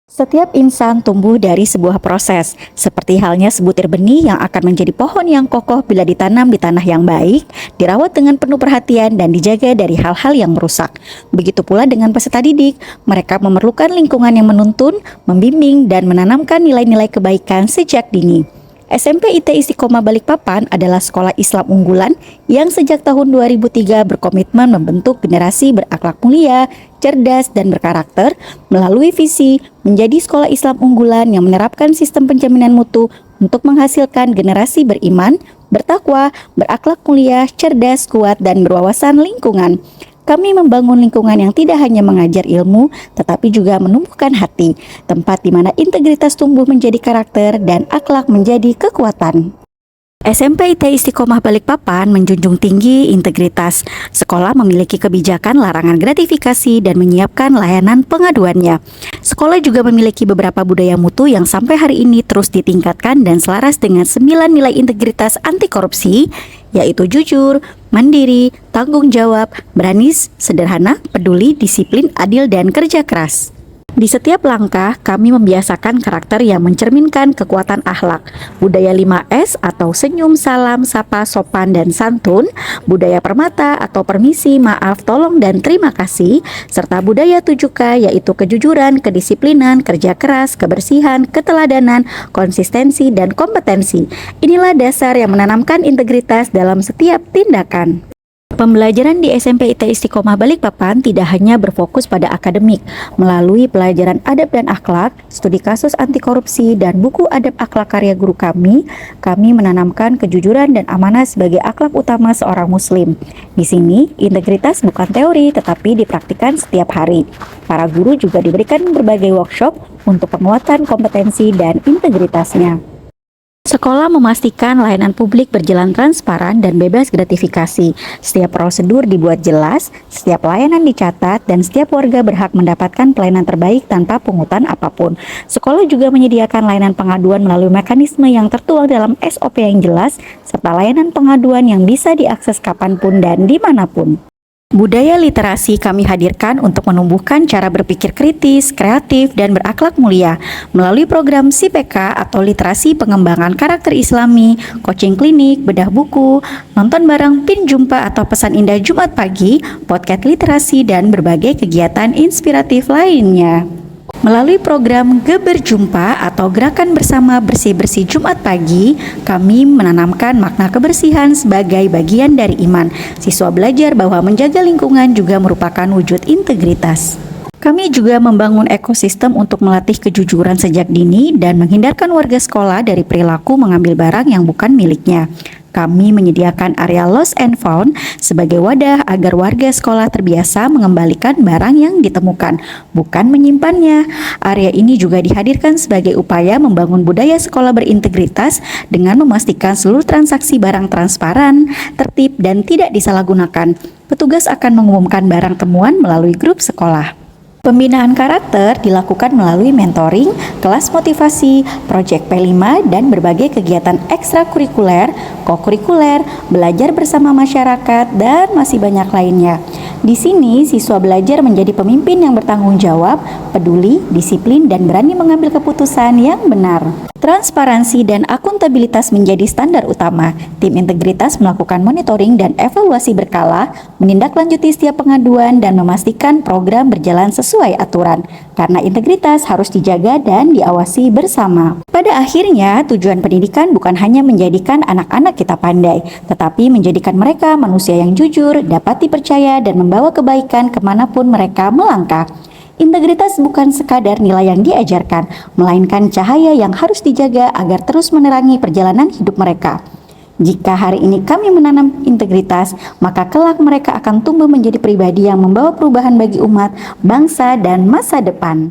Setiap insan tumbuh dari sebuah proses, seperti halnya sebutir benih yang akan menjadi pohon yang kokoh bila ditanam di tanah yang baik, dirawat dengan penuh perhatian dan dijaga dari hal-hal yang merusak. Begitu pula dengan peserta didik, mereka memerlukan lingkungan yang menuntun, membimbing, dan menanamkan nilai-nilai kebaikan sejak dini. SMP IT Istiqomah Balikpapan adalah sekolah Islam unggulan yang sejak tahun 2003 berkomitmen membentuk generasi berakhlak mulia, cerdas, dan berkarakter melalui visi menjadi sekolah Islam unggulan yang menerapkan sistem penjaminan mutu untuk menghasilkan generasi beriman, bertakwa, berakhlak mulia, cerdas, kuat, dan berwawasan lingkungan. Kami membangun lingkungan yang tidak hanya mengajar ilmu, tetapi juga menumbuhkan hati, tempat di mana integritas tumbuh menjadi karakter dan akhlak menjadi kekuatan. SMP IT Istiqomah Balikpapan menjunjung tinggi integritas. Sekolah memiliki kebijakan larangan gratifikasi dan menyiapkan layanan pengaduannya. Sekolah juga memiliki beberapa budaya mutu yang sampai hari ini terus ditingkatkan dan selaras dengan 9 nilai integritas anti korupsi, yaitu jujur, mandiri, tanggung jawab, berani, sederhana, peduli, disiplin, adil, dan kerja keras. Di setiap langkah, kami membiasakan karakter yang mencerminkan kekuatan akhlak, budaya 5S atau senyum, salam, sapa, sopan, dan santun, budaya permata atau permisi, maaf, tolong, dan terima kasih, serta budaya 7K yaitu kejujuran, kedisiplinan, kerja keras, kebersihan, keteladanan, konsistensi, dan kompetensi. Inilah dasar yang menanamkan integritas dalam setiap tindakan. Pembelajaran di SMP IT Istiqomah Balikpapan tidak hanya berfokus pada akademik. Melalui pelajaran adab dan akhlak, studi kasus anti korupsi, dan buku adab akhlak karya guru kami menanamkan kejujuran dan amanah sebagai akhlak utama seorang muslim. Di sini, integritas bukan teori tetapi dipraktikkan setiap hari. Para guru juga diberikan berbagai workshop untuk penguatan kompetensi dan integritasnya. Sekolah memastikan layanan publik berjalan transparan dan bebas gratifikasi. Setiap prosedur dibuat jelas, setiap layanan dicatat, dan setiap warga berhak mendapatkan pelayanan terbaik tanpa pungutan apapun. Sekolah juga menyediakan layanan pengaduan melalui mekanisme yang tertuang dalam SOP yang jelas, serta layanan pengaduan yang bisa diakses kapanpun dan dimanapun. Budaya literasi kami hadirkan untuk menumbuhkan cara berpikir kritis, kreatif, dan berakhlak mulia melalui program SIPK atau literasi pengembangan karakter Islami, coaching klinik, bedah buku, nonton bareng pin jumpa atau pesan indah Jumat pagi, podcast literasi, dan berbagai kegiatan inspiratif lainnya. Melalui program Geberjumpa atau Gerakan Bersama Bersih-Bersih Jumat Pagi, kami menanamkan makna kebersihan sebagai bagian dari iman. Siswa belajar bahwa menjaga lingkungan juga merupakan wujud integritas. Kami juga membangun ekosistem untuk melatih kejujuran sejak dini dan menghindarkan warga sekolah dari perilaku mengambil barang yang bukan miliknya. Kami menyediakan area lost and found sebagai wadah agar warga sekolah terbiasa mengembalikan barang yang ditemukan, bukan menyimpannya. Area ini juga dihadirkan sebagai upaya membangun budaya sekolah berintegritas dengan memastikan seluruh transaksi barang transparan, tertib, dan tidak disalahgunakan. Petugas akan mengumumkan barang temuan melalui grup sekolah. Pembinaan karakter dilakukan melalui mentoring, kelas motivasi, proyek P5, dan berbagai kegiatan ekstrakurikuler, kokurikuler, belajar bersama masyarakat, dan masih banyak lainnya. Di sini, siswa belajar menjadi pemimpin yang bertanggung jawab, peduli, disiplin, dan berani mengambil keputusan yang benar. Transparansi dan akuntabilitas menjadi standar utama. Tim integritas melakukan monitoring dan evaluasi berkala, menindaklanjuti setiap pengaduan, dan memastikan program berjalan sesuai aturan. Karena integritas harus dijaga dan diawasi bersama. Pada akhirnya, tujuan pendidikan bukan hanya menjadikan anak-anak kita pandai, tetapi menjadikan mereka manusia yang jujur, dapat dipercaya, dan membawa kebaikan kemanapun mereka melangkah. Integritas bukan sekadar nilai yang diajarkan, melainkan cahaya yang harus dijaga agar terus menerangi perjalanan hidup mereka. Jika hari ini kami menanam integritas, maka kelak mereka akan tumbuh menjadi pribadi yang membawa perubahan bagi umat, bangsa, dan masa depan.